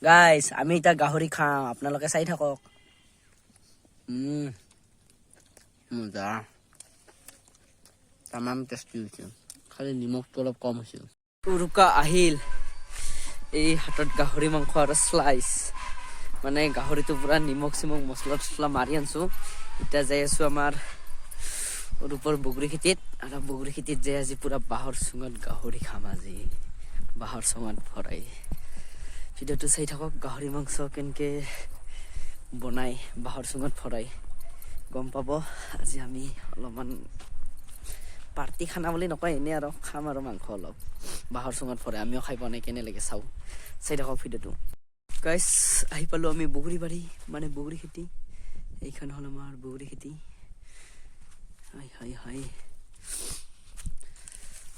Guys আমি এটা গাহৰি খাওঁ, আপোনালোকে চাই থাকক। মজা, তামাম টেষ্টি হৈছে, খালি নিমখটো অলপ কম হৈছে। উৰুকা আহিল, এই হাতত গাহৰি মাংস আৰু স্লাইচ, মানে গাহৰিটো পুৰা নিমখ চিমখ মছলা চছলা মাৰি আনছো। এতিয়া যাই আছো আমাৰ ৰূপৰ বগৰী খেতিত, আৰু বগৰী খেতিত যাই আজি পুৰা বাঁহৰ চুঙত গাহৰি খাম আজি, বাঁহৰ চুঙত ভৰাই। ভিডিঅ'টো চাই থাকক, গাহৰি মাংস কেনেকৈ বনাই বাঁহৰ চুঙত ভৰাই গম পাব। আজি আমি অলপমান পাৰ্টি খানা বুলি নকয়, এনেই আৰু খাম আৰু মাংস অলপ বাঁহৰ চুঙত ভৰাই। আমিও খাই পোৱা নাই, কেনে লাগে চাওঁ, চাই থাকক ভিডিঅ'টো। গাইছ আহি পালোঁ আমি বগৰী বাৰী, মানে বগৰী খেতি। এইখন হ'ল আমাৰ বগৰী খেতি। হাই হাই হাই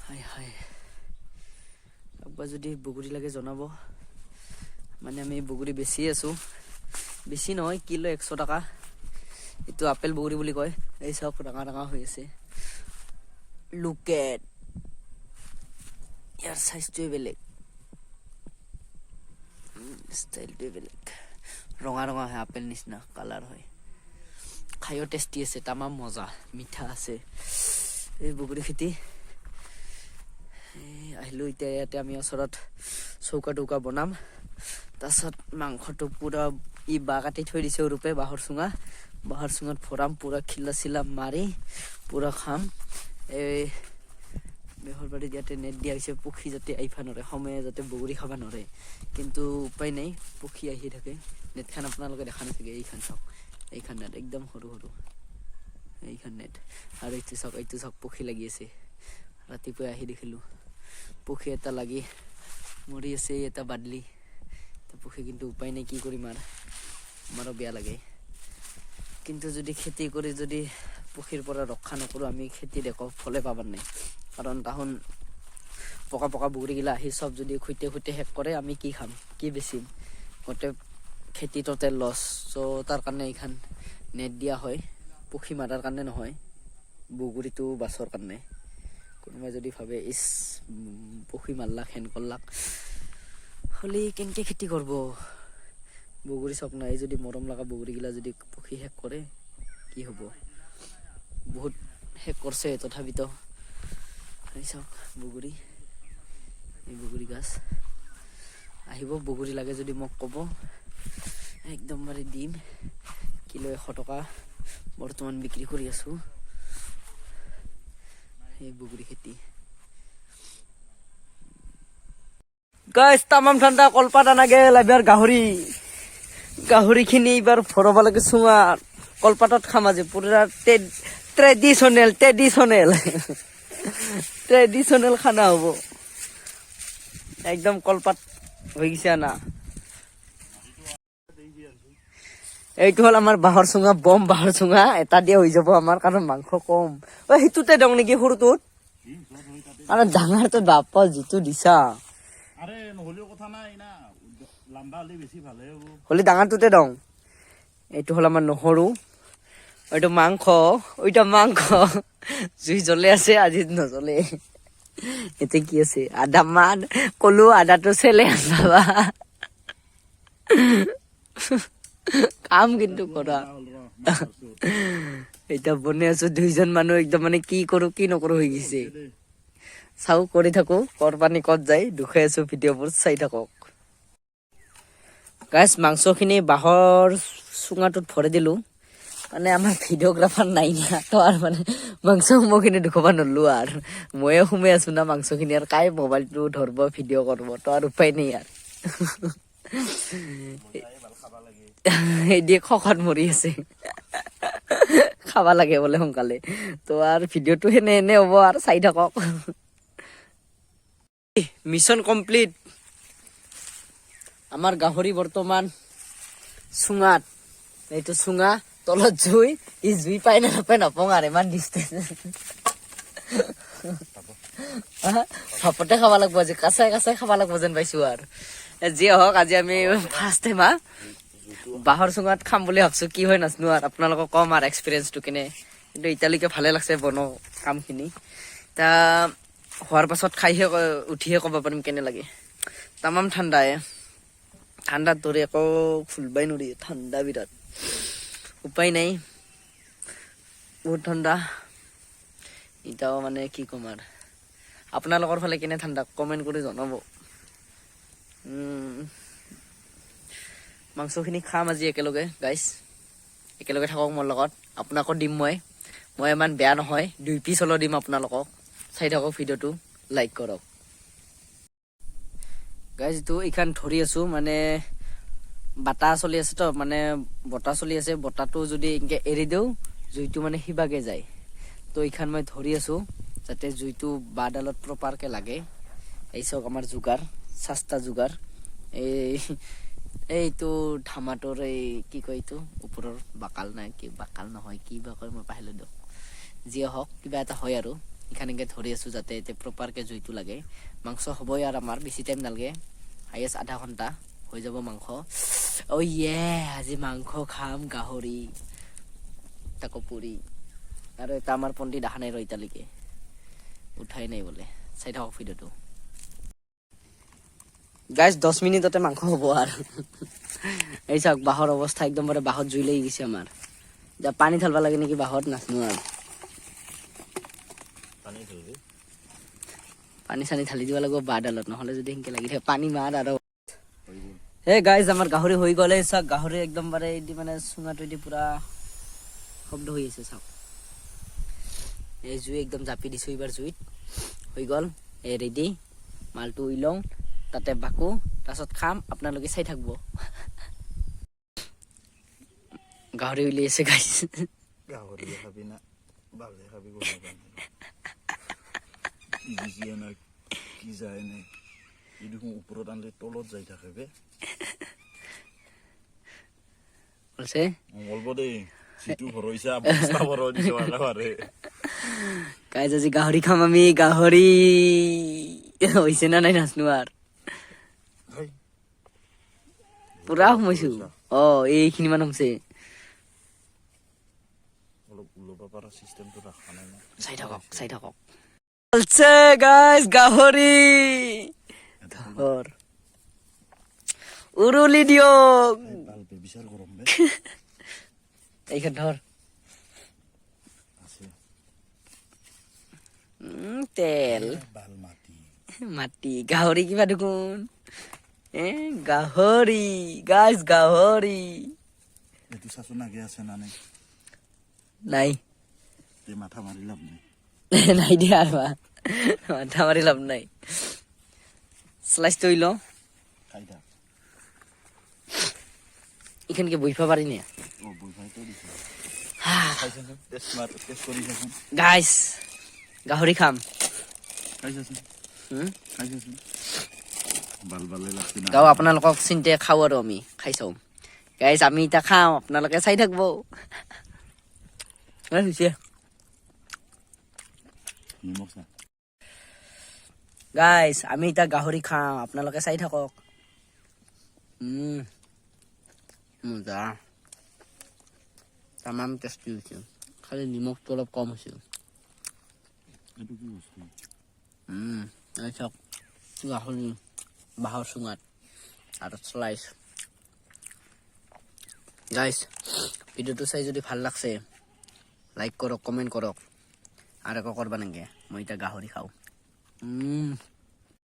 হাই হাই, কাৰোবাৰ যদি বগৰী লাগে জনাব। মানে আমি বগৰী বেছি আছোঁ, বেছি নহয়, কিলো 100 টকা। এইটো আপেল বগৰী বুলি কয়। এই চব ডাঙৰ ডাঙৰ হৈ আছে, লুকেট, ইয়াৰ চাইজটোৱে বেলেগ, ষ্টাইলটোৱে বেলেগ, ৰঙা ৰঙা হয়, আপেল নিচিনা কালাৰ হয়। খায়ো টেষ্টি আছে, তামাম মজা, মিঠা আছে এই বগৰী খেতি। আহিলোঁ এতিয়া, ইয়াতে আমি ওচৰত চৌকা টৌকা বনাম, তাৰপিছত মাংসটো পুৰা ই বাঁহ কাটি থৈ দিছে ৰূপে, বাঁহৰ চুঙত ভৰাম, পুৰা খিলা চিলা মাৰি পুৰা খাম। এই বেহৰবাৰীত ইয়াতে নেট দিয়া হৈছে, পক্ষী যাতে আহিব নোৱাৰে, সময়ে যাতে বগৰী খাব নোৱাৰে, কিন্তু উপায় নাই, পক্ষী আহি থাকে। নেটখন আপোনালোকে দেখা নাথাকে, এইখন চাওক, এইখন নেট একদম সৰু সৰু, এইখন নেট। আৰু এইটো চাওক পক্ষী লাগি আছে, ৰাতিপুৱাই আহি দেখিলোঁ পক্ষী এটা লাগি মৰি আছে, এটা বাদলি পক্ষী। কিন্তু উপায় নাই, কি কৰিম আৰু, আমাৰো বেয়া লাগে। কিন্তু যদি খেতি কৰি যদি পক্ষীৰ পৰা ৰক্ষা নকৰোঁ, আমি খেতিত একো ফলে পাবাৰ নাই। কাৰণ তাহোন পকা পকা বগৰীগিলা আহি চব যদি খুঁটে শেষ কৰে, আমি কি খাম, কি বেচিম, গোটেই খেতিটোতে লছ। চ' তাৰ কাৰণে এইখন নেট দিয়া হয়, পক্ষী মাৰাৰ কাৰণে নহয়, বগৰীটো বাচৰ কাৰণে। কোনোবাই যদি ভাবে পক্ষী মাৰলাক হেন কৰলাক, হ'লে কেনেকৈ খেতি কৰিব। বগৰী চক নাই, যদি মৰম লগা বগৰীগিলা যদি পক্ষী শেষ কৰে, কি হ'ব। বহুত শেষ কৰিছে, তথাপিতো এই চাওক বগৰী, এই বগৰী গাছ। আহিব বগৰী লাগে যদি মোক ক'ব, একদম বাৰে দিম। কিলো 100 টকা বৰ্তমান বিক্ৰী কৰি আছোঁ। এই বগৰী খেতি গাইছ, তামাম ঠাণ্ডা, কলপাত আনা গেল। এবাৰ গাহৰিখিনি এইবাৰ ভৰাব লাগে চুঙাত, কলপাতত খাম আজি, পুৰা ট্ৰেডিশনেল খানা হ'ব একদম। কলপাত হৈ গৈছে আনা। এইটো হ'ল আমাৰ বাঁহৰ চুঙা, বাঁহৰ চুঙা এটা দিয়ে হৈ যাব আমাৰ, কাৰণ মাংস কম। সেইটোতে দিওঁ নেকি, সৰুটোত, কাৰণ ডাঙৰটো বাপ যিটো দিছা, হ'লে ডাঙৰটোতে দিওঁ। এইটো হ'ল আমাৰ নহৰু, এইটো মাংস, জুই জ্বলে আছে, আজি নজ্বলে। এতে কি আছে, আদা মান কলো, আদাটো চেলে বাবা, কাম কিন্তু কৰা। এতিয়া বনাই আছো, 2জন মানুহ একদম, মানে কি কৰো কি নকৰো হৈ গৈছে। চাও কৰি থাকো, কৰ পানী কত যায়, দুখাই আছো, ভিডিঅ'বোৰ চাই থাকক। গাইছ মাংসখিনি বাঁহৰ চুঙাটোত ভৰাই দিলো, মানে আমাৰ ভিডিঅ'গ্ৰাফাৰ নাই না, তো আৰু মানে মাংসখিনি দেখুৱাব নোৱাৰিলো। আৰু ময়ে সোমাই আছো না মাংসখিনি, আৰু কাই মোবাইলটো ধৰিব, ভিডিঅ' কৰিব, তো আৰু উপায় নাই আৰু। এদিয়ে খখত মৰি আছে, খাব লাগে বোলে সোনকালে, তো আৰু ভিডিঅ'টো এনে হ'ব, আৰু চাই থাকক। মিছন কমপ্লিট, আমাৰ গাহৰি বৰ্তমান চুঙাত, এইটো চুঙা, তলত জুই, জুই পাই নে নাপায় নপওঁ, আৰু ইমান ডিষ্টেঞ্চ। ভাপতে খাব লাগিব আজি, কাচাই খাব লাগিব যেন পাইছো। আৰু যিয়ে হওক, আজি আমি ফাৰ্ষ্ট টাইম বাঁহৰ চুঙাত খাম বুলি ভাবছো, কি হয় নাজানো। আৰু আপোনালোকক কম আৰু এক্সপিৰিয়েঞ্চটো কেনে, কিন্তু এতিয়ালৈকে ভালে লাগছে বনোৱা কামখিনি। এতিয়া হোৱাৰ পাছত খাইহে উঠিহে ক'ব পাৰিম কেনে লাগে। তামাম ঠাণ্ডাই, ঠাণ্ডাত ধৰি একো খুলবাই নোৱাৰি ঠাণ্ডা বিৰাট উপায় নাই বহুত ঠাণ্ডা এতিয়াও মানে কি ক'ম আৰু আপোনালোকৰ ফালে কেনে ঠাণ্ডা কমেণ্ট কৰি জনাব মাংসখিনি খাম আজি একেলগে গাইছ একেলগে থাকক মোৰ লগত আপোনাকো দিম মই ইমান বেয়া নহয় 2 পিচ হলেও দিম আপোনালোকক চাই থাকক ভিডিঅ'টো লাইক কৰক গাইজ এইটো এইখান ধৰি আছো মানে বতাহ চলি আছে তো মানে বতাহ চলি আছে বতাহটো যদি এনেকে এৰি দিওঁ জুইটো মানে সিবাগে যায় তো এইখান মই ধৰি আছো যাতে জুইটো বাডালত প্ৰপাৰকে লাগে এই চাওক আমাৰ যোগাৰ সস্তা যোগাৰ এইটো ধামাটোৰ এই কি কয় এইটো ওপৰৰ বাকাল নাই কি বাকাল নহয় কি বা কয় মই পাহৰিলো দিয়ক যিয়ে হওক কিবা এটা হয় আৰু এখানেকে ধৰি আছো যাতে এতে প্ৰপাৰকে জুইটো লাগে মাংস হ'বই আৰু আমাৰ বেছি টাইম নালাগে হাইয়েষ্ট আধা ঘণ্টা হৈ যাব মাংস ও ইয়ে আজি মাংস খাম গাহৰি তাকো পুৰি আৰু এটা আমাৰ পণ্ডিত দেখা নাই ৰ এতিয়ালৈকে উঠাই নাই বোলে চাই থাকক ভিডিঅ'টো গাইজ 10 মিনিটতে মাংস হ'ব আৰু এই চাওক বাঁহৰ অৱস্থা একদম bare বাঁহত জুই লাগি গৈছে আমাৰ এতিয়া পানী ঢালবা লাগে নেকি বাঁহত নাচনো আৰু পানী চানি ঢালি দিব লাগিব বাডালত নহলে যদি সেনকে লাগি থাকে পানী মাৰ আৰু হে গাইজ আমাৰ গাহৰি হৈ গ'লে চাওক গাহৰি একদম bare এদি মানে চুঙাটো দি পুৰা শব্দ হৈ আছে চাওক এই জুই একদম জাপি দিছো এইবাৰ জুইত হৈ গ'ল এই ৰেডি মালটো উইলং তাতে বাকু তাৰপিছত খাম আপোনালোকে চাই থাকিব গাহৰি উলি আছে গাইজ গাহৰি খাবি না বালে খাবি গম নাপাম কি যায় নে ই দেখোন ওপৰত আনলে তলত যাই থাকে বে বলছে বলব দেই সিটো ভৰইছা বস্তা ভৰই দিছে একেবাৰে গাইজ আজি গাহৰি খাম আমি গাহৰি হৈছে না নাই নাচনো আৰু পুৰা সোমাইছো এইখিনি মান হৈছে অলপ ওলব পৰা চিষ্টেমটো ৰাখা নাই না চাই থাকক চলছে গাইজ গাহৰি ধৰ উৰুলি দিয়ক বালবে বিচাৰ গৰম বে এইখান ধৰ আছে তেল বাল মাটি গাহৰি কিবা দেখোন গাহৰি গাইজ গাহৰি এইটো চাচোন আগে আছে না নাই নাই তে মাথা মাৰি লাভ নাই নাই দিয়া আৰু মাথা মাৰি লাভ নাই স্লাইচ তৈ ল খাই থাক এইখানকে বহিব পাৰি নে ও বইফাই তো দিছে খাইছাচোন টেষ্ট কৰি চাচোন গাইজ গাহৰি খাম খাইছাচোন খাইছাচোন বাল বালে লাগছি না গাঁও আপোনালোকক চিন্তে খাওঁ আৰু আমি খাই চাওঁ গাইজ আমি এতিয়া খাওঁ আপোনালোকে চাই থাকিব হৈছে নিমখ চা গাইজ আমি এতিয়া গাহৰি খাওঁ আপোনালোকে চাই থাকক মজা তামাম টেষ্টি হৈছে খালি নিমখটো অলপ কম হৈছে এইটো কি বস্তু চাওক গাহৰি বাঁহৰ চুঙাত আৰু স্লাইচ গাইজ ভিডিঅ'টো চাই যদি ভাল লাগছে লাইক কৰক কমেণ্ট কৰক আৰু একো কৰবা নালাগে মই এতিয়া গাহৰি খাওঁ